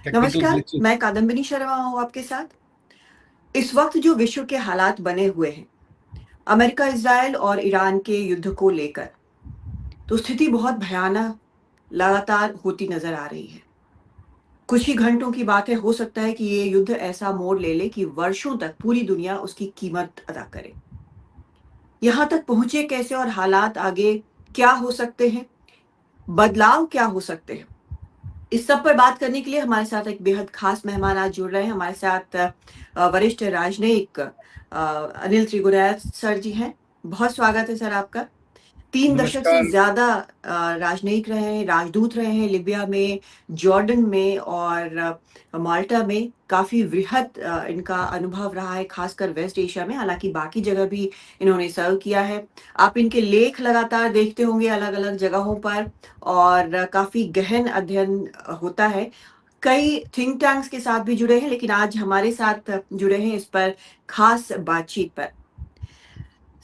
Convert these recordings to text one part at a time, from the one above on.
Technical नमस्कार, glitches. मैं कादम्बिनी शर्मा हूँ आपके साथ। इस वक्त जो विश्व के हालात बने हुए हैं, अमेरिका, इज़राइल और ईरान के युद्ध को लेकर, तो स्थिति बहुत भयानक लगातार होती नज़र आ रही है। कुछ ही घंटों की बात है, हो सकता है कि ये युद्ध ऐसा मोड़ ले ले कि वर्षों तक पूरी दुनिया उसकी कीमत अदा करे। यहाँ तक पहुँचे कैसे और हालात आगे क्या हो सकते हैं? बदलाव क्या हो सकते हैं? इस सब पर बात करने के लिए हमारे साथ एक बेहद खास मेहमान आज जुड़ रहे हैं। हमारे साथ वरिष्ठ राजनयिक अनिल त्रिगुराया सर जी हैं। बहुत स्वागत है सर आपका। 3 दशक से नमस्कार। ज़्यादा राजनयिक रहे हैं, राजदूत रहे हैं लिबिया में, जॉर्डन में और माल्टा में। काफ़ी वृहद इनका अनुभव रहा है, खासकर वेस्ट एशिया में, हालाँकि बाकी जगह भी इन्होंने सर्व किया है। आप इनके लेख लगातार देखते होंगे अलग-अलग जगहों पर और काफ़ी गहन अध्ययन होता है। कई थिंक टैंक्स के साथ भी जुड़े हैं, लेकिन आज हमारे साथ जुड़े हैं इस पर खास बातचीत पर।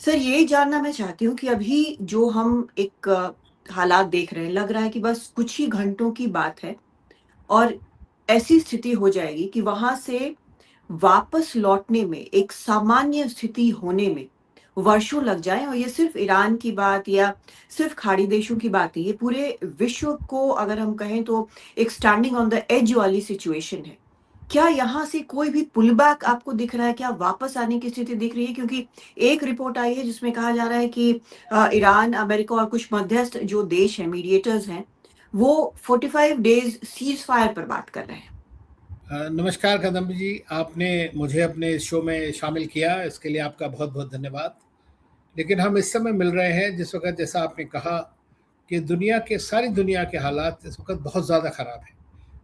सर, ये जानना मैं चाहती हूँ कि अभी जो हम एक हालात देख रहे हैं, लग रहा है कि बस कुछ ही घंटों की बात है और ऐसी स्थिति हो जाएगी कि वहाँ से वापस लौटने में, एक सामान्य स्थिति होने में वर्षों लग जाएँ और ये सिर्फ़ ईरान की बात या सिर्फ़ खाड़ी देशों की बात नहीं, ये पूरे विश्व को अगर हम कहें तो एक स्टैंडिंग ऑन द एज वाली सिचुएशन है। क्या यहाँ से कोई भी पुल बैक आपको दिख रहा है? क्या वापस आने की स्थिति दिख रही है? क्योंकि एक रिपोर्ट आई है जिसमें कहा जा रहा है कि ईरान, अमेरिका और कुछ मध्यस्थ जो देश हैं, मीडिएटर्स हैं, वो 45 डेज़ सीज़ फायर पर बात कर रहे हैं। नमस्कार कदम जी, आपने मुझे अपने इस शो में शामिल किया, इसके लिए आपका बहुत बहुत धन्यवाद। लेकिन हम इस समय मिल रहे हैं जिस वक्त, जैसा आपने कहा, कि सारी दुनिया के हालात इस वक्त बहुत ज़्यादा ख़राब हैं।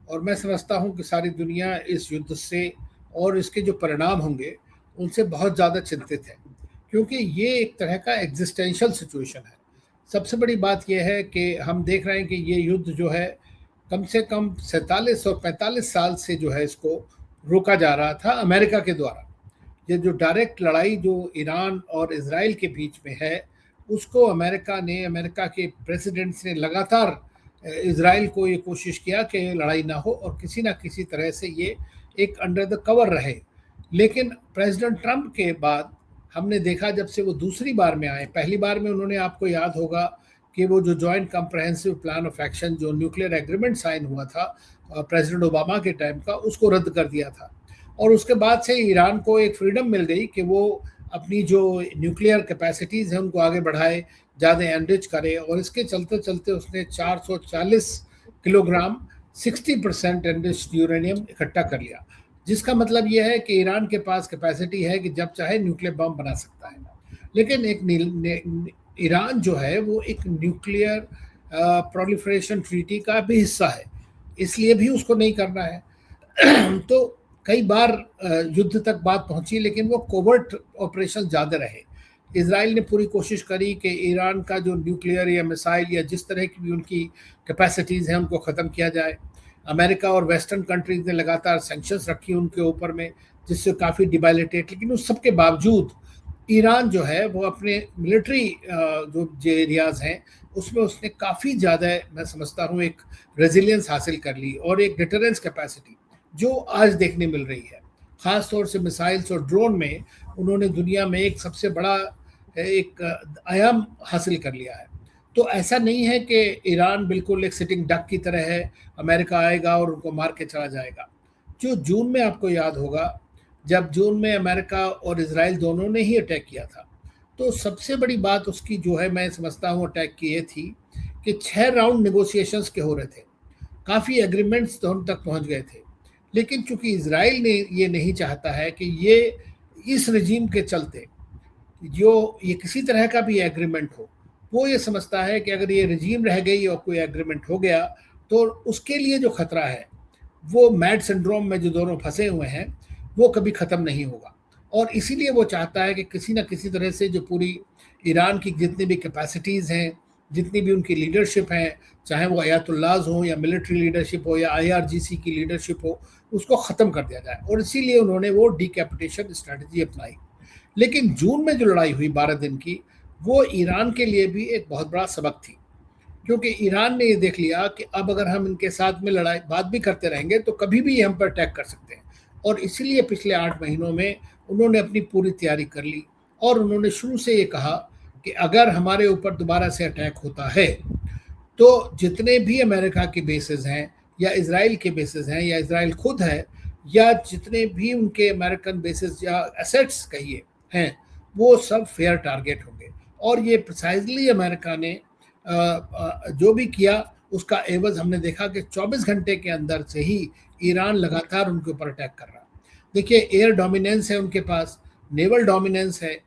और मैं समझता हूँ कि सारी दुनिया इस युद्ध से और इसके जो परिणाम होंगे उनसे बहुत ज़्यादा चिंतित है, क्योंकि ये एक तरह का एग्जिस्टेंशियल सिचुएशन है। सबसे बड़ी बात यह है कि हम देख रहे हैं कि ये युद्ध जो है, कम से कम 47 और 45 साल से जो है इसको रोका जा रहा था अमेरिका के द्वारा। ये जो डायरेक्ट लड़ाई जो ईरान और इजराइल के बीच में है, उसको अमेरिका के प्रेसिडेंट्स ने लगातार इजराइल को ये कोशिश किया कि लड़ाई ना हो और किसी ना किसी तरह से ये एक अंडर द कवर रहे। लेकिन प्रेसिडेंट ट्रंप के बाद हमने देखा, जब से वो दूसरी बार में आए, पहली बार में उन्होंने, आपको याद होगा कि वो जो joint comprehensive plan of action, जो न्यूक्लियर एग्रीमेंट साइन हुआ था प्रेसिडेंट ओबामा के टाइम का, उसको रद्द कर दिया था। और उसके बाद से ईरान को एक फ्रीडम मिल गई कि वो अपनी जो न्यूक्लियर कैपेसिटीज़ हैं उनको आगे बढ़ाए, ज़्यादा एनरिच करे। और इसके चलते चलते उसने 440 किलोग्राम 60% एनरिच्ड यूरेनियम इकट्ठा कर लिया, जिसका मतलब यह है कि ईरान के पास कैपेसिटी है कि जब चाहे न्यूक्लियर बम बना सकता है। लेकिन ईरान जो है वो एक न्यूक्लियर प्रोलिफरेशन ट्रीटी का भी हिस्सा है, इसलिए भी उसको नहीं करना है। तो कई बार युद्ध तक बात पहुंची, लेकिन वो कोवर्ट ऑपरेशन ज़्यादा रहे। इसराइल ने पूरी कोशिश करी कि ईरान का जो न्यूक्लियर या मिसाइल या जिस तरह की भी उनकी कैपेसिटीज़ हैं उनको ख़त्म किया जाए। अमेरिका और वेस्टर्न कंट्रीज ने लगातार सैंक्शंस रखी उनके ऊपर में, जिससे काफ़ी डिबाइलेटेड। लेकिन उस सब के बावजूद ईरान जो है वो अपने मिलिट्री जो एरियाज़ हैं उसमें उसने काफ़ी ज़्यादा, मैं समझता हूँ, एक रेजिलियंस हासिल कर ली और एक डिटरेंस कैपेसिटी जो आज देखने मिल रही है। ख़ास तौर से मिसाइल्स और ड्रोन में उन्होंने दुनिया में एक सबसे बड़ा एक आयाम हासिल कर लिया है। तो ऐसा नहीं है कि ईरान बिल्कुल एक सिटिंग डक की तरह है, अमेरिका आएगा और उनको मार के चला जाएगा। जो जून में, आपको याद होगा, जब जून में अमेरिका और इजराइल दोनों ने ही अटैक किया था, तो सबसे बड़ी बात उसकी जो है, मैं समझता हूँ, अटैक की ये थी कि 6 राउंड नेगोशिएशंस के हो रहे थे, काफ़ी एग्रीमेंट्स दोनों तक पहुँच गए थे। लेकिन चूंकि इजराइल ने ये नहीं चाहता है कि ये इस रजीम के चलते जो ये किसी तरह का भी एग्रीमेंट हो, वो ये समझता है कि अगर ये रजीम रह गई और कोई एग्रीमेंट हो गया तो उसके लिए जो खतरा है, वो मैड सिंड्रोम में जो दोनों फंसे हुए हैं, वो कभी ख़त्म नहीं होगा। और इसीलिए वो चाहता है कि किसी ना किसी तरह से जो पूरी ईरान की जितनी भी कैपेसिटीज़ हैं, जितनी भी उनकी लीडरशिप हैं, चाहे वो अयातुल्लाज हो या मिलिट्री लीडरशिप हो या आईआरजीसी की लीडरशिप हो, उसको ख़त्म कर दिया जाए। और इसीलिए उन्होंने वो डीकैपिटेशन स्ट्रैटेजी अपनाई। लेकिन जून में जो लड़ाई हुई 12 दिन की, वो ईरान के लिए भी एक बहुत बड़ा सबक थी, क्योंकि ईरान ने ये देख लिया कि अब अगर हम इनके साथ में लड़ाई बात भी करते रहेंगे तो कभी भी ये हम पर अटैक कर सकते हैं। और इसीलिए पिछले 8 महीनों में उन्होंने अपनी पूरी तैयारी कर ली और उन्होंने शुरू से ये कहा कि अगर हमारे ऊपर दोबारा से अटैक होता है तो जितने भी अमेरिका के बेसेस हैं या इजराइल के बेसेस हैं या इजराइल खुद है या जितने भी उनके अमेरिकन बेसेस या एसेट्स कहिए हैं, वो सब फेयर टारगेट होंगे। और ये प्रिसाइजली अमेरिका ने जो भी किया उसका एवज हमने देखा कि 24 घंटे के अंदर से ही ईरान लगातार उनके ऊपर अटैक कर रहा। देखिए, एयर डोमिनेंस है उनके पास, नेवल डोमिनेंस है,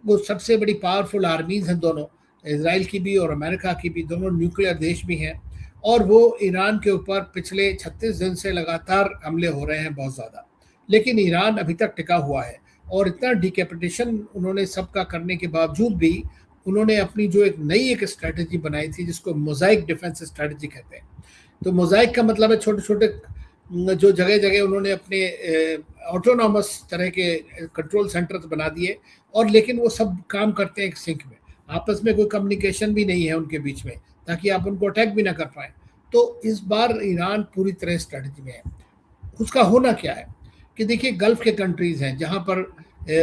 वो सबसे बड़ी पावरफुल आर्मीज हैं दोनों, इजराइल की भी और अमेरिका की भी, दोनों न्यूक्लियर देश भी हैं। और वो ईरान के ऊपर पिछले 36 दिन से लगातार हमले हो रहे हैं बहुत ज़्यादा, लेकिन ईरान अभी तक टिका हुआ है। और इतना डिकैपिटेशन उन्होंने सबका करने के बावजूद भी उन्होंने अपनी जो एक स्ट्रैटेजी बनाई थी जिसको मोज़ाइक डिफेंस स्ट्रैटेजी कहते हैं। तो मोज़ाइक का मतलब है छोटे छोटे जो जगह जगह उन्होंने अपने ऑटोनॉमस तरह के कंट्रोल सेंटर्स बना दिए, और लेकिन वो सब काम करते हैं एक सिंक में, आपस में कोई कम्युनिकेशन भी नहीं है उनके बीच में, ताकि आप उनको अटैक भी ना कर पाए। तो इस बार ईरान पूरी तरह स्ट्रैटेजी में है। उसका होना क्या है कि देखिए, गल्फ के कंट्रीज़ हैं जहाँ पर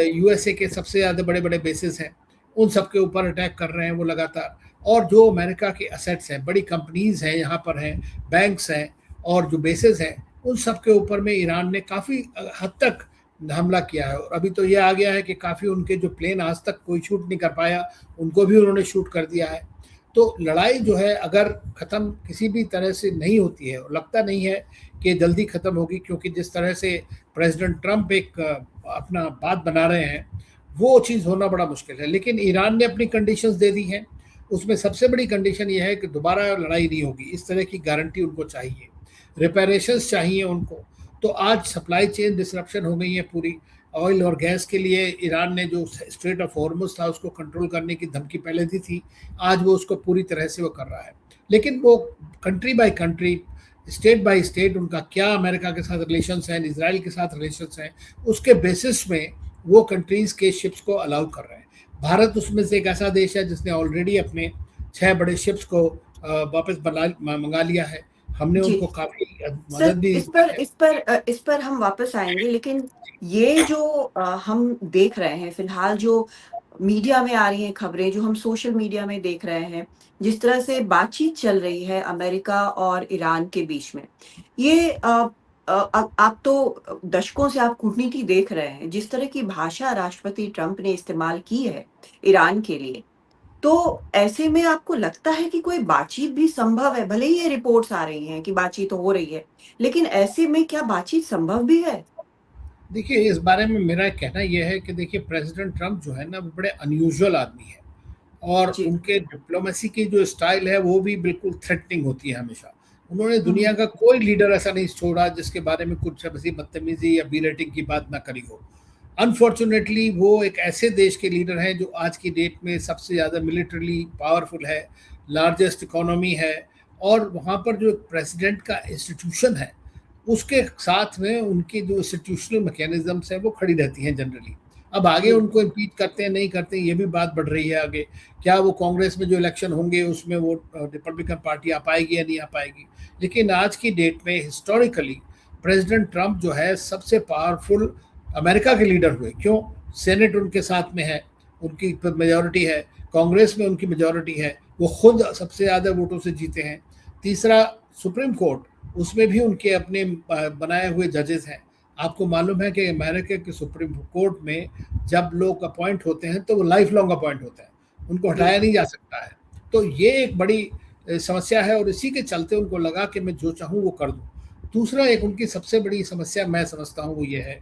यूएसए के सबसे ज़्यादा बड़े बड़े बेसिस हैं, उन सब के ऊपर अटैक कर रहे हैं वो लगातार। और जो अमेरिका के असेट्स हैं, बड़ी कंपनीज हैं यहाँ पर हैं, बैंक्स हैं और जो बेसिस हैं, उन सब के ऊपर में ईरान ने काफ़ी हद तक हमला किया है। और अभी तो ये आ गया है कि काफ़ी उनके जो प्लेन आज तक कोई शूट नहीं कर पाया, उनको भी उन्होंने शूट कर दिया है। तो लड़ाई जो है अगर ख़त्म किसी भी तरह से नहीं होती है, और लगता नहीं है कि जल्दी ख़त्म होगी, क्योंकि जिस तरह से प्रेसिडेंट ट्रंप एक अपना बात बना रहे हैं, वो चीज़ होना बड़ा मुश्किल है। लेकिन ईरान ने अपनी कंडीशंस दे दी हैं। उसमें सबसे बड़ी कंडीशन ये है कि दोबारा लड़ाई नहीं होगी, इस तरह की गारंटी उनको चाहिए, रिपेरेशंस चाहिए उनको। तो आज सप्लाई चेन डिसरप्शन हो गई है पूरी। ऑयल और गैस के लिए ईरान ने जो स्ट्रेट ऑफ हॉर्मुज था उसको कंट्रोल करने की धमकी पहले दी थी, आज वो उसको पूरी तरह से वो कर रहा है। लेकिन वो country by country, state by state उनका क्या अमेरिका के साथ रिलेशंस हैं, इजराइल के साथ रिलेशंस हैं, उसके बेसिस में वो कंट्रीज़ के शिप्स को अलाउ कर रहे हैं। भारत उसमें से एक ऐसा देश है जिसने ऑलरेडी अपने 6 बड़े शिप्स को वापस मंगा लिया है। हमने जी। उनको काफ़ी सर, मदद भी इस पर हम वापस आएँगे, लेकिन ये जो हम देख रहे हैं फ़िलहाल, जो मीडिया में आ रही हैं खबरें, जो हम सोशल मीडिया में देख रहे हैं, जिस तरह से बातचीत चल रही है अमेरिका और ईरान के बीच में, ये आप तो दशकों से आप कूटनीति देख रहे हैं, जिस तरह की भाषा राष्ट्रपति ट्रंप ने इस्तेमाल की है ईरान के लिए, तो ऐसे में आपको लगता है कि कोई बातचीत भी संभव है? भले ही ये रिपोर्ट्स आ रही हैं कि बातचीत हो रही है, लेकिन ऐसे में क्या बातचीत संभव भी है? देखिए, इस बारे में मेरा कहना ये है कि देखिए, प्रेसिडेंट ट्रंप जो है ना, वो बड़े अनयूजुअल आदमी है। और जी। उनके डिप्लोमेसी की जो स्टाइल है वो भी बिल्कुल थ्रेटनिंग होती है हमेशा। उन्होंने हुँ, दुनिया हुँ। का कोई लीडर ऐसा नहीं छोड़ा जिसके बारे में कुछ ऐसी बदतमीजी या बी रेटिंग की बात ना करी हो। अनफॉर्चुनेटली वो एक ऐसे देश के लीडर हैं जो आज की डेट में सबसे ज़्यादा मिलिटरली पावरफुल है, लार्जेस्ट इकोनॉमी है, और वहाँ पर जो प्रेसिडेंट का इंस्टीट्यूशन है उसके साथ में उनकी जो इंस्टीट्यूशनल मैकेनिज्म्स हैं वो खड़ी रहती हैं जनरली। अब आगे जी। उनको इम्पीच करते हैं नहीं करते हैं, ये भी बात बढ़ रही है आगे। क्या वो कांग्रेस में जो इलेक्शन होंगे उसमें वो रिपब्लिकन पार्टी आ पाएगी या नहीं आ पाएगी। लेकिन आज की डेट में हिस्टोरिकली प्रेसिडेंट ट्रंप जो है सबसे पावरफुल अमेरिका के लीडर हुए। क्यों? सेनेट उनके साथ में है, उनकी मेजोरिटी है, कांग्रेस में उनकी मेजोरिटी है, वो खुद सबसे ज़्यादा वोटों से जीते हैं। तीसरा, सुप्रीम कोर्ट, उसमें भी उनके अपने बनाए हुए जजेस हैं। आपको मालूम है कि अमेरिका के सुप्रीम कोर्ट में जब लोग अपॉइंट होते हैं तो वो लाइफ लॉन्ग अपॉइंट होते हैं, उनको हटाया नहीं बिल्कुल। जा सकता है। तो ये एक बड़ी समस्या है, और इसी के चलते उनको लगा कि मैं जो चाहूँ वो कर दूँ। दूसरा, एक उनकी सबसे बड़ी समस्या मैं समझता हूँ वो ये है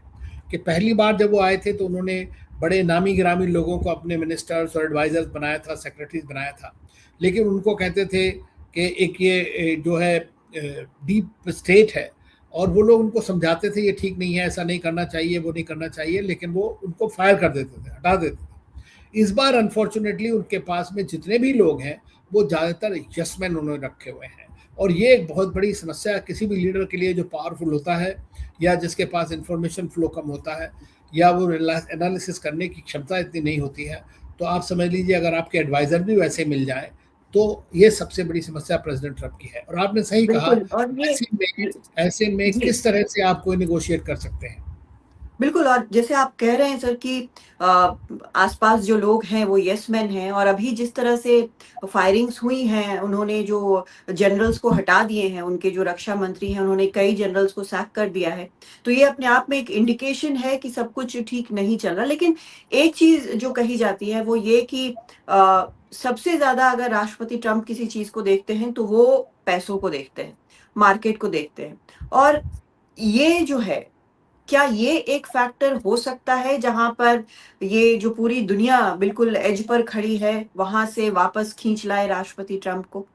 कि पहली बार जब वो आए थे तो उन्होंने बड़े नामी गिरामी लोगों को अपने मिनिस्टर्स और एडवाइजर्स बनाया था, सेक्रेटरीज बनाया था। लेकिन उनको कहते थे कि एक ये जो है डीप स्टेट है, और वो लोग उनको समझाते थे ये ठीक नहीं है, ऐसा नहीं करना चाहिए, वो नहीं करना चाहिए, लेकिन वो उनको फायर कर देते थे, हटा देते थे। इस बार अनफॉर्चुनेटली उनके पास में जितने भी लोग हैं वो ज़्यादातर यस मैन उन्होंने रखे हुए हैं। और ये एक बहुत बड़ी समस्या है किसी भी लीडर के लिए जो पावरफुल होता है, या जिसके पास इंफॉर्मेशन फ्लो कम होता है, या वो एनालिसिस करने की क्षमता इतनी नहीं होती है। तो आप समझ लीजिए, अगर आपके एडवाइज़र भी वैसे मिल जाएँ तो ये सबसे बड़ी समस्या प्रेसिडेंट ट्रंप की है। और आपने सही कहा, बिल्कुल और ये ऐसे में जी। किस तरह से आप कोई नेगोशिएट कर सकते हैं? बिल्कुल और जैसे आप कह रहे हैं सर कि अ, आस-पास जो लोग हैं वो येस मैन हैं और अभी जिस तरह से फायरिंग्स हुई हैं, उन्होंने जो जनरल्स को हटा दिए हैं, उनके जो रक्षा मंत्री हैं, उन्होंने कई जनरल्स को सैक कर दिया है। तो ये अपने आप में एक इंडिकेशन है कि सब कुछ ठीक नहीं चल रहा। लेकिन एक चीज़ जो कही जाती है वो ये कि सबसे ज़्यादा अगर राष्ट्रपति ट्रंप किसी चीज़ को देखते हैं, तो वो पैसों को देखते हैं, मार्केट को देखते हैं और ये जो है क्या ये एक फैक्टर हो सकता है जहाँ पर ये जो पूरी दुनिया बिल्कुल एज पर खड़ी है, वहाँ से वापस खींच लाए राष्ट्रपति ट्रंप को?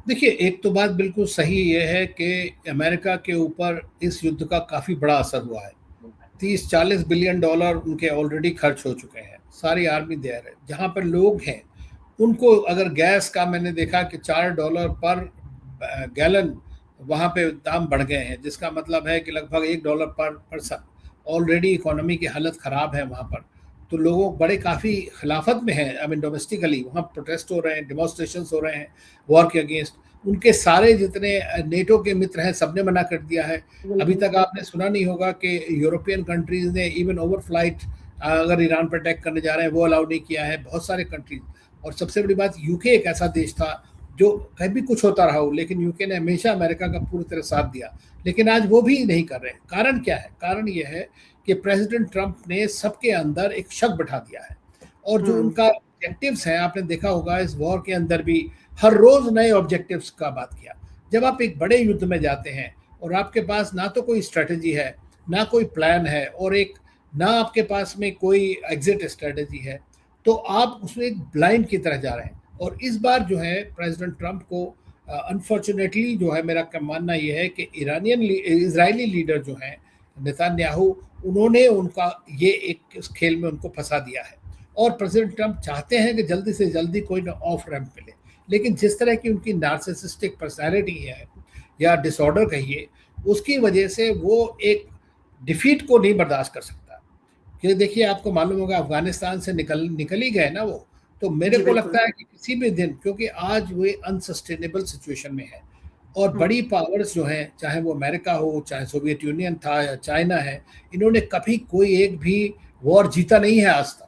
देखिए, एक तो बात बिल्कुल सही ये है कि अमेरिका के ऊपर इस युद्ध का काफ़ी बड़ा असर हुआ है। 30-40 बिलियन डॉलर उनके ऑलरेडी खर्च हो चुके हैं। सारी आर्मी देयर है। जहाँ पर लोग हैं, उनको अगर गैस का मैंने देखा कि $4 पर गैलन वहाँ पे दाम बढ़ गए हैं, जिसका मतलब है कि लगभग $1 पर पर्सन। ऑलरेडी इकोनॉमी की हालत ख़राब है वहाँ पर। तो लोग बड़े काफ़ी खिलाफत में हैं। आई मीन डोमेस्टिकली वहाँ प्रोटेस्ट हो रहे हैं, डेमोन्स्ट्रेशंस हो रहे हैं वॉर के अगेंस्ट। उनके सारे जितने नेटो के मित्र हैं, सबने मना कर दिया है। अभी बिल्कुल। तक आपने सुना नहीं होगा कि यूरोपियन कंट्रीज़ ने इवन ओवरफ्लाइट अगर ईरान पर अटैक करने जा रहे हैं, वो अलाउ नहीं किया है, बहुत सारे कंट्रीज़। और सबसे बड़ी बात, यूके एक ऐसा देश था जो कभी कुछ होता रहा हो, लेकिन यूके ने हमेशा अमेरिका का पूरी तरह साथ दिया। लेकिन आज वो भी नहीं कर रहे हैं। कारण क्या है? कारण ये है कि प्रेसिडेंट ट्रंप ने सबके अंदर एक शक बैठा दिया है। और जो हुँ, उनका ऑब्जेक्टिव्स हैं, आपने देखा होगा इस वॉर के अंदर भी हर रोज़ नए ऑब्जेक्टिव्स का बात किया। जब आप एक बड़े युद्ध में जाते हैं और आपके पास ना तो कोई स्ट्रेटजी है, ना कोई प्लान है और एक ना आपके पास में कोई एग्जिट स्ट्रेटजी है, तो आप उसमें एक ब्लाइंड की तरह जा रहे हैं। और इस बार जो है प्रेसिडेंट ट्रंप को अनफॉर्चुनेटली जो है, मेरा मानना ये है कि इजरायली लीडर जो हैं नेतन्याहू, उन्होंने उनका ये एक इस खेल में उनको फंसा दिया है। और प्रेसिडेंट ट्रंप चाहते हैं कि जल्दी से जल्दी कोई ना ऑफ रैंप मिले, लेकिन जिस तरह की उनकी नार्सिसिस्टिक पर्सनैलिटी है या डिसऑर्डर कहिए, उसकी वजह से वो एक डिफीट को नहीं बर्दाश्त कर सकता। कि देखिए, आपको मालूम होगा अफगानिस्तान से निकल ही गए ना वो। तो मेरे जी को बिल्कुल। लगता है कि किसी भी दिन, क्योंकि आज वे अनसस्टेनेबल सिचुएशन में है और हुँ, बड़ी पावर्स जो हैं, चाहे वो अमेरिका हो, चाहे सोवियत यूनियन था या चाइना है, इन्होंने कभी कोई एक भी वॉर जीता नहीं है आज तक।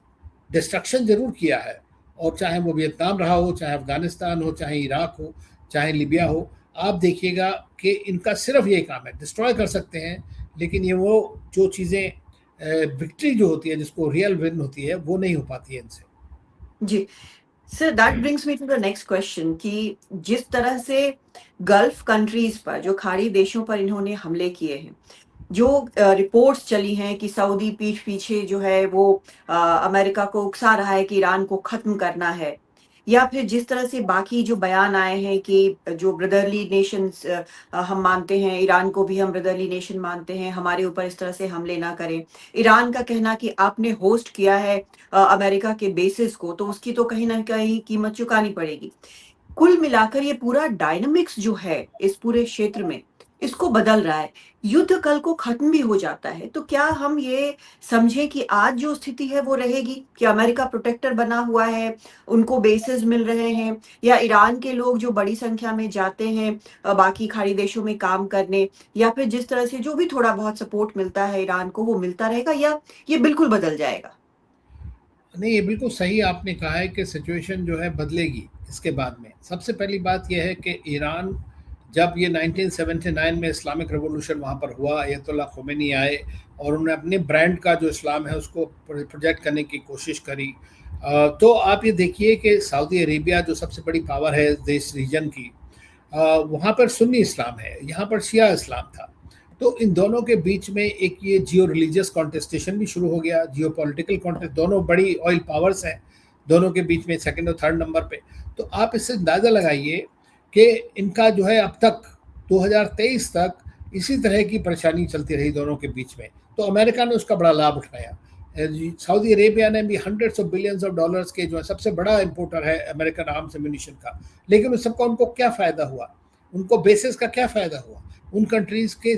डिस्ट्रक्शन ज़रूर किया है। और चाहे वो वियतनाम रहा हो, चाहे अफ़गानिस्तान हो, चाहे इराक हो, चाहे लिबिया हो, आप देखिएगा कि इनका सिर्फ़ यही काम है, डिस्ट्रॉय कर सकते हैं, लेकिन ये वो जो चीज़ें विक्ट्री जो होती है, जिसको रियल विन होती है, वो नहीं हो पाती है इनसे। जी। Sir that brings me to the next question कि जिस तरह से गल्फ कंट्रीज़ पर, जो खाड़ी देशों पर इन्होंने हमले किए हैं, जो रिपोर्ट्स चली हैं कि सऊदी पीठ पीछे जो है वो अमेरिका को उकसा रहा है कि ईरान को ख़त्म करना है। या फिर जिस तरह से बाकी जो बयान आए हैं कि जो ब्रदरली नेशंस हम मानते हैं, ईरान को भी हम ब्रदरली नेशन मानते हैं, हमारे ऊपर इस तरह से हमले ना करें। ईरान का कहना कि आपने होस्ट किया है अमेरिका के बेसिस को, तो उसकी तो कहीं न कहीं कीमत चुकानी पड़ेगी। कुल मिलाकर ये पूरा डायनामिक्स जो है इस पूरे क्षेत्र में, इसको बदल रहा है। युद्ध कल को खत्म भी हो जाता है, तो क्या हम ये समझें कि आज जो स्थिति है वो रहेगी कि अमेरिका प्रोटेक्टर बना हुआ है, उनको बेसेस मिल रहे हैं या ईरान के लोग जो बड़ी संख्या में जाते हैं बाकी खाड़ी देशों में काम करने या फिर जिस तरह से जो भी थोड़ा बहुत सपोर्ट मिलता है ईरान को वो मिलता रहेगा या ये बिल्कुल बदल जाएगा? नहीं, ये बिल्कुल सही आपने कहा है कि सिचुएशन जो है बदलेगी इसके बाद में। सबसे पहली बात ये है कि ईरान, जब ये 1979 में इस्लामिक रिवॉल्यूशन वहाँ पर हुआ, अयतुल्ला ख़ुमैनी आए और उन्होंने अपने ब्रांड का जो इस्लाम है उसको प्रोजेक्ट करने की कोशिश करी। तो आप ये देखिए कि सऊदी अरेबिया जो सबसे बड़ी पावर है इस देश रीजन की, वहाँ पर सुन्नी इस्लाम है, यहाँ पर शिया इस्लाम था। तो इन दोनों के बीच में एक ये जियो रिलीजियस कॉन्टेस्टेशन भी शुरू हो गया, जियो पॉलिटिकल कॉन्टेस्ट। दोनों बड़ी ऑयल पावर्स हैं, दोनों के बीच में सेकंड और थर्ड नंबर पे। तो आप इससे अंदाज़ा लगाइए कि इनका जो है अब तक 2023 तक इसी तरह की परेशानी चलती रही दोनों के बीच में। तो अमेरिका ने उसका बड़ा लाभ उठाया। सऊदी अरेबिया ने भी hundreds of billions of dollars के जो है सबसे बड़ा इंपोर्टर है अमेरिकन आर्म्स एम्यूनिशन का। लेकिन उस सबका उनको क्या फ़ायदा हुआ? उनको बेसिस का क्या फ़ायदा हुआ? उन कंट्रीज़ के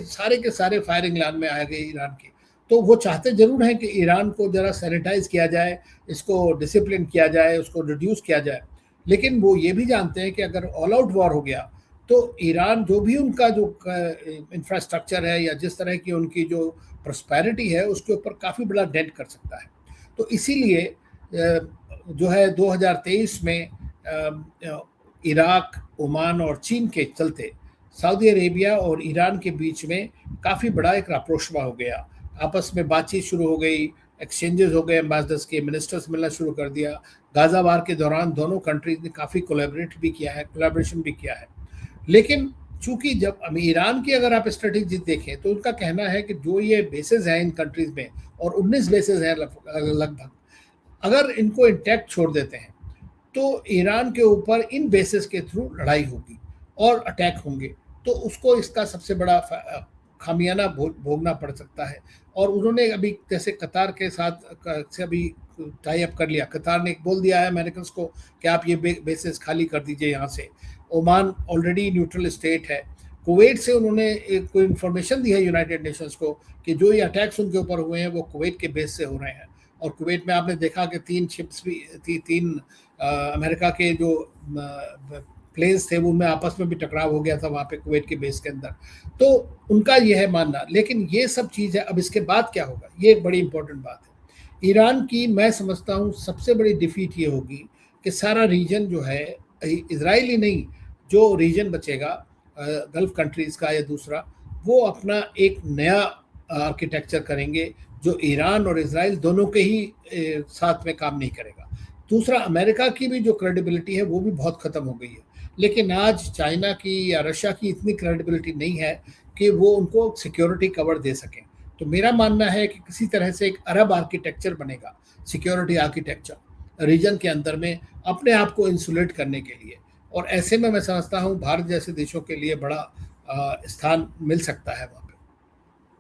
सारे फायरिंग लाइन में आ गए ईरान के। तो वो चाहते ज़रूर हैं कि ईरान को ज़रा सैनिटाइज़ किया जाए, इसको डिसिप्लिन किया जाए, उसको रिड्यूस किया जाए। लेकिन वो ये भी जानते हैं कि अगर ऑल आउट वॉर हो गया तो ईरान जो भी उनका जो इंफ्रास्ट्रक्चर है या जिस तरह की उनकी जो प्रॉस्पेरिटी है उसके ऊपर काफ़ी बड़ा डेंट कर सकता है। तो इसीलिए जो है 2023 में इराक, ओमान और चीन के चलते सऊदी अरेबिया और ईरान के बीच में काफ़ी बड़ा एक rapprochement हो गया। आपस में बातचीत शुरू हो गई, एक्सचेंजेस हो गए, एम्बेसडर्स के, मिनिस्टर्स मिलना शुरू कर दिया। गाज़ा वार के दौरान दोनों कंट्रीज ने काफ़ी कोलैबोरेशन भी किया है। लेकिन चूंकि जब ईरान की अगर आप स्ट्रेटेजी देखें तो उनका कहना है कि जो ये बेसेस हैं इन कंट्रीज में, और 19 बेसेस हैं लगभग, अगर इनको इंटैक्ट छोड़ देते हैं तो ईरान के ऊपर इन बेसिस के थ्रू लड़ाई होगी और अटैक होंगे, तो उसको इसका सबसे बड़ा खामियाना भोगना पड़ सकता है। और उन्होंने अभी जैसे कतार के साथ से अभी टाई अप कर लिया, कतार ने बोल दिया है अमेरिकन को कि आप ये बेसिस खाली कर दीजिए यहाँ से। ओमान ऑलरेडी न्यूट्रल स्टेट है। कुवैत से उन्होंने एक कोई इन्फॉर्मेशन दी है यूनाइटेड नेशंस को कि जो ये अटैक्स उनके ऊपर हुए हैं वो कुवैत के बेस से हो रहे हैं। और कुवैत में आपने देखा कि 3 शिप्स भी थी, 3 अमेरिका के जो प्लेन्स थे उनमें आपस में भी टकराव हो गया था वहाँ पे कुवैत के बेस के अंदर। तो उनका ये है मानना। लेकिन ये सब चीज़ है, अब इसके बाद क्या होगा ये एक बड़ी इंपॉर्टेंट बात है। ईरान की मैं समझता हूँ सबसे बड़ी डिफीट ये होगी कि सारा रीजन जो है, इजराइल ही नहीं, जो रीजन बचेगा गल्फ कंट्रीज़ का या दूसरा, वो अपना एक नया आर्किटेक्चर करेंगे जो ईरान और इजराइल दोनों के ही साथ में काम नहीं करेगा। दूसरा, अमेरिका की भी जो क्रेडिबिलिटी है वो भी बहुत ख़त्म हो गई है। लेकिन आज चाइना की या रशिया की इतनी क्रेडिबिलिटी नहीं है कि वो उनको सिक्योरिटी कवर दे सकें। तो मेरा मानना है कि किसी तरह से एक अरब आर्किटेक्चर बनेगा, सिक्योरिटी आर्किटेक्चर रीजन के अंदर में अपने आप को इंसुलेट करने के लिए। और ऐसे में मैं समझता हूँ भारत जैसे देशों के लिए बड़ा स्थान मिल सकता है वहाँ पे।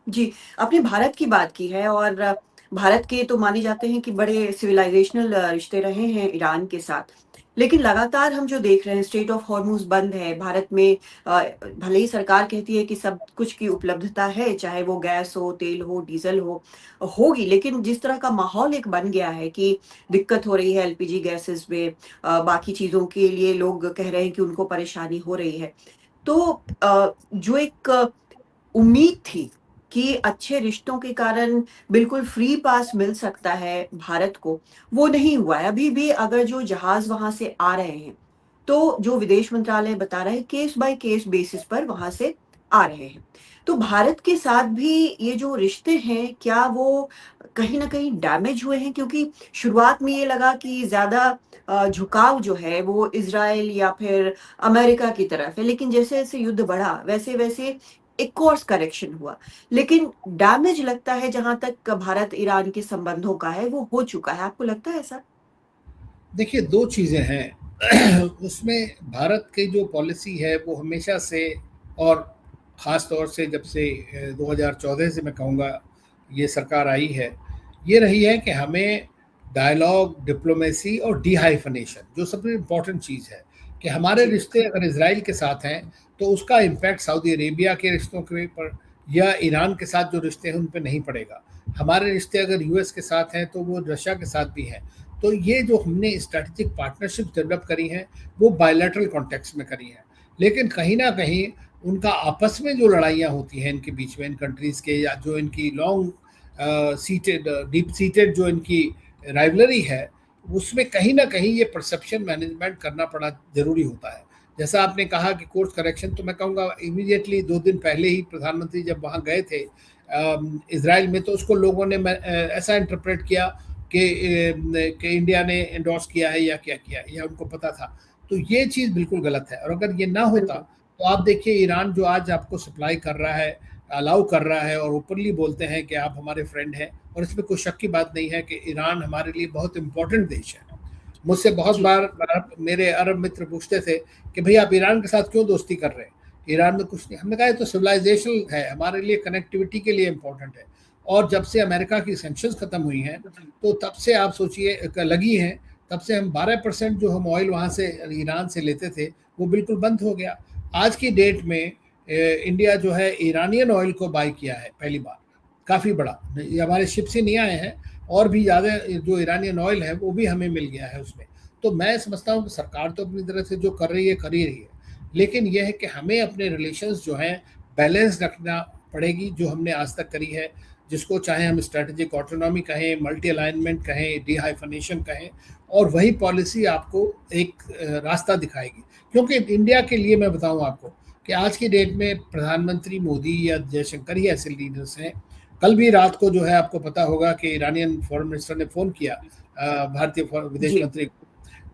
जी, आपने भारत की बात की है और भारत के तो माने जाते हैं कि बड़े सिविलाइजेशनल रिश्ते रहे हैं ईरान के साथ। लेकिन लगातार हम जो देख रहे हैं स्ट्रेट ऑफ हॉर्मुज़ बंद है, भारत में भले ही सरकार कहती है कि सब कुछ की उपलब्धता है, चाहे वो गैस हो, तेल हो, डीज़ल हो, होगी, लेकिन जिस तरह का माहौल एक बन गया है कि दिक्कत हो रही है एलपीजी गैसेज़ में, बाकी चीज़ों के लिए लोग कह रहे हैं कि उनको परेशानी हो रही है। तो जो एक उम्मीद थी कि अच्छे रिश्तों के कारण बिल्कुल फ्री पास मिल सकता है भारत को, वो नहीं हुआ है। अभी भी अगर जो जहाज़ वहाँ से आ रहे हैं, तो जो विदेश मंत्रालय बता रहा है केस बाय केस बेसिस पर वहाँ से आ रहे हैं। तो भारत के साथ भी ये जो रिश्ते हैं, क्या वो कहीं न कहीं डैमेज हुए हैं? क्योंकि शुरुआत में ये लगा कि ज़्यादा झुकाव जो है वो इज़राइल या फिर अमेरिका की तरफ है, लेकिन जैसे-जैसे युद्ध बढ़ा, वैसे-वैसे एक कोर्स करेक्शन हुआ। लेकिन डैमेज लगता है जहाँ तक भारत-ईरान के संबंधों का है, वो हो चुका है। आपको लगता है ऐसा? देखिए, 2 चीज़ें हैं। उसमें भारत की जो पॉलिसी है वो हमेशा से, और ख़ास तौर से जब से 2014 से मैं कहूँगा ये सरकार आई है, ये रही है कि हमें डायलॉग, डिप्लोमेसी और डिहाइफनेशन जो सबसे इम्पोर्टेंट चीज़ है, कि हमारे जी। रिश्ते अगर इज़राइल के साथ हैं तो उसका इम्पैक्ट सऊदी अरेबिया के रिश्तों के पर या ईरान के साथ जो रिश्ते हैं उन पे नहीं पड़ेगा। हमारे रिश्ते अगर यूएस के साथ हैं तो वो रशिया के साथ भी हैं। तो ये जो हमने स्ट्रैटेजिक पार्टनरशिप डेवलप करी हैं वो बायलैटरल कॉन्टेक्स्ट में करी हैं। लेकिन कहीं न कहीं उनका आपस में जो लड़ाइयाँ होती हैं इनके बीच में, इन कंट्रीज़ के, या जो इनकी लॉन्ग सीटेड डीप सीटेड जो इनकी राइवलरी है, उसमें कहीं न कहीं ये परसेप्शन मैनेजमेंट करना बड़ा ज़रूरी होता है। जैसा आपने कहा कि कोर्स करेक्शन, तो मैं कहूँगा इमीडिएटली 2 दिन पहले ही प्रधानमंत्री जब वहाँ गए थे इज़राइल में, तो उसको लोगों ने ऐसा इंटरप्रेट किया कि इंडिया ने एंडोर्स किया है या क्या किया है, या उनको पता था। तो ये चीज़ बिल्कुल गलत है। और अगर ये ना होता बिल्कुल। तो आप देखिए ईरान जो आज आपको सप्लाई कर रहा है, अलाउ कर रहा है और ओपनली बोलते हैं कि आप हमारे फ्रेंड हैं, और इसमें कोई शक की बात नहीं है कि ईरान हमारे लिए बहुत इम्पोर्टेंट देश है। मुझसे बहुत जी। बार मेरे अरब मित्र पूछते थे कि भई आप ईरान के साथ क्यों दोस्ती कर रहे हैं? ईरान में कुछ नहीं। हमने कहा ये तो सिविलाइज़ेशन है, हमारे लिए कनेक्टिविटी के लिए इम्पोर्टेंट है। और जब से अमेरिका की सैंक्शंस खत्म हुई हैं, तो तब से आप सोचिए लगी हैं, तब से हम 12% जो हम ऑयल वहाँ से ईरान से लेते थे, वो बिल्कुल बंद हो गया। आज की डेट में इंडिया जो है ईरानियन ऑयल को बाय किया है पहली बार, काफ़ी बड़ा। ये हमारे शिप से नहीं आए हैं, और भी ज़्यादा जो ईरानियन ऑयल है वो भी हमें मिल गया है उसमें। तो मैं समझता हूँ कि सरकार तो अपनी तरफ से जो कर रही है, कर ही रही है। लेकिन ये है कि हमें अपने रिलेशंस जो हैं बैलेंस रखना पड़ेगी, जो हमने आज तक करी है, जिसको चाहे हम स्ट्रेटेजिक ऑटोनॉमी कहें, मल्टी अलाइनमेंट कहें, डिहाइफनेशन कहें, और वही पॉलिसी आपको एक रास्ता दिखाएगी। क्योंकि इंडिया के लिए मैं बताऊँ आपको कि आज की डेट में प्रधानमंत्री मोदी या जयशंकर ही ऐसे लीडर्स हैं। कल भी रात को जो है आपको पता होगा कि ईरानियन फॉरेन मिनिस्टर ने फ़ोन किया भारतीय विदेश जी, मंत्री को,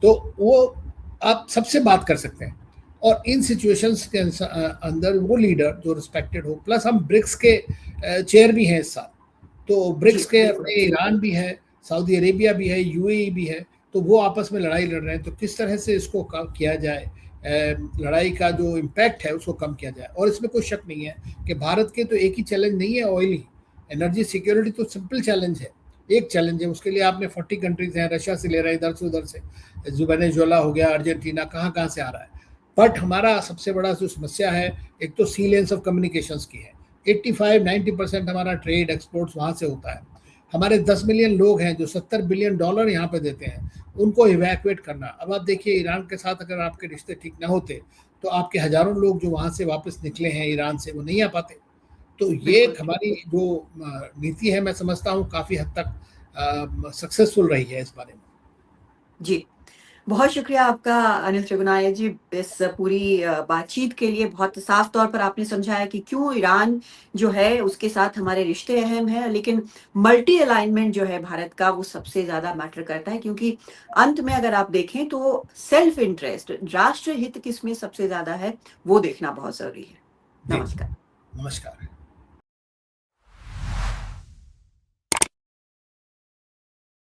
तो वो आप सबसे बात कर सकते हैं। और इन सिचुएशंस के अंदर वो लीडर जो रिस्पेक्टेड हो, प्लस हम ब्रिक्स के चेयर भी हैं इस साल, तो जी, ब्रिक्स के बिल्कुल। अपने ईरान भी है, सऊदी अरेबिया भी है, यूएई भी है, तो वो आपस में लड़ाई लड़ रहे हैं। तो किस तरह से इसको कम किया जाए, लड़ाई का जो इम्पैक्ट है उसको कम किया जाए। और इसमें कोई शक नहीं है कि भारत के तो एक ही चैलेंज नहीं है ऑयल ही, एनर्जी सिक्योरिटी तो सिंपल चैलेंज है, एक चैलेंज है। उसके लिए आपने 40 कंट्रीज हैं, रशिया से ले रहे हैं, इधर से उधर से, वेनेजुएला हो गया, अर्जेंटीना, कहाँ कहाँ से आ रहा है। बट हमारा सबसे बड़ा जो समस्या है, एक तो सी लेंस ऑफ कम्युनिकेशंस की है। 85-90% हमारा ट्रेड एक्सपोर्ट्स वहाँ से होता है। हमारे 10 मिलियन लोग हैं जो $70 बिलियन यहाँ पे देते हैं, उनको इवैक्यूएट करना। अब आप देखिए, ईरान के साथ अगर आपके रिश्ते ठीक ना होते तो आपके हज़ारों लोग जो वहाँ से वापस निकले हैं ईरान से, वो नहीं आ पाते। तो ये बिल्कुल। एक हमारी जो नीति है, मैं समझता हूँ काफ़ी हद तक सक्सेसफुल रही है इस बारे में। जी। बहुत शुक्रिया आपका अनिल त्रिगुनाया जी, इस पूरी बातचीत के लिए। बहुत साफ तौर पर आपने समझाया कि क्यों ईरान जो है उसके साथ हमारे रिश्ते अहम हैं, लेकिन मल्टी अलाइनमेंट जो है भारत का वो सबसे ज़्यादा मैटर करता है, क्योंकि अंत में अगर आप देखें तो सेल्फ इंटरेस्ट, राष्ट्र हित किसमें सबसे ज़्यादा है, वो देखना बहुत ज़रूरी है। जी, नमस्कार। नमस्कार।